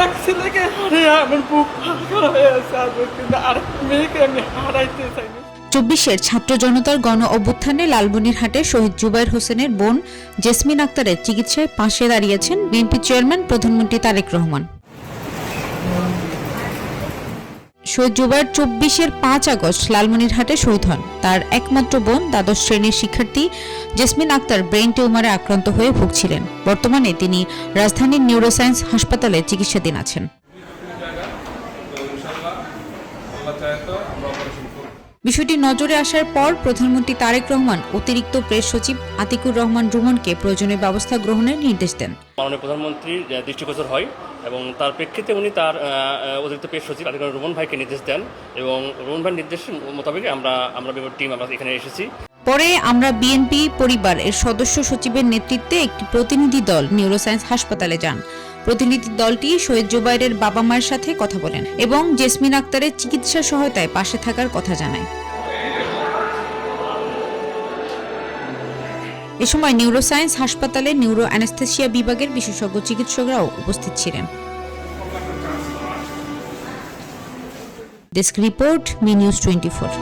এক ছেলেকে হারিয়ে আমার বুক ফাঁকা হয়ে আছে, কিন্তু আরেক মেয়েকে আমি হারাইতে চাই না। 24-এর ছাত্র জনতার গণ অভ্যুত্থানে লালমনিরহাটে শহীদ জুবায়ের হোসেনের বোন জেসমিন আক্তারের চিকিৎসায় পাশে দাঁড়িয়েছেন বিএনপি চেয়ারম্যান প্রধানমন্ত্রী তারেক রহমান। শহীদ জুবায়ের 24-এর 5 আগস্ট লালমনিরহাটে শহীদ হন। তার একমাত্র বোন দ্বাদশ শ্রেণীর শিক্ষার্থী জেসমিন আক্তার ব্রেইন টিউমারে আক্রান্ত হয়ে ভুগছিলেন। বর্তমানে তিনি রাজধানীর নিউরোসায়েন্স হাসপাতালে চিকিৎসাধীন আছেন। বিষয়টি নজরে আসার পর প্রধানমন্ত্রী তারেক রহমান অতিরিক্ত প্রেস সচিব আতিকুর রহমান রুমনকে প্রয়োজনীয় ব্যবস্থা গ্রহণের নির্দেশ দেন। মাননীয় প্রধানমন্ত্রীর দৃষ্টিগোচর হয় এবং তার প্রেক্ষিতে উনি তার অতিরিক্ত প্রেস সচিব আতিকুর রহমান ভাইকে নির্দেশ দেন এবং রহমান ভাইয়ের নির্দেশ মোতাবেক আমরা বিভিন্ন টিম আমরা এখানে এসেছি। পরে আমরা বিএনপি পরিবার এর সদস্য সচিবের নেতৃত্বে একটি প্রতিনিধি দল নিউরোসায়েন্স হাসপাতালে যান। প্রতিনিধি দলটি শহীদ জুবায়েরের বাবা মায়ের সাথে কথা বলেন এবং জেসমিন আক্তারের চিকিৎসা সহায়তায় পাশে থাকার কথা জানায়। এ সময় নিউরোসায়েন্স হাসপাতালে নিউরো অ্যানেস্থেসিয়া বিভাগের বিশেষজ্ঞ চিকিৎসকরাও উপস্থিত ছিলেন। Desk report, me news 24।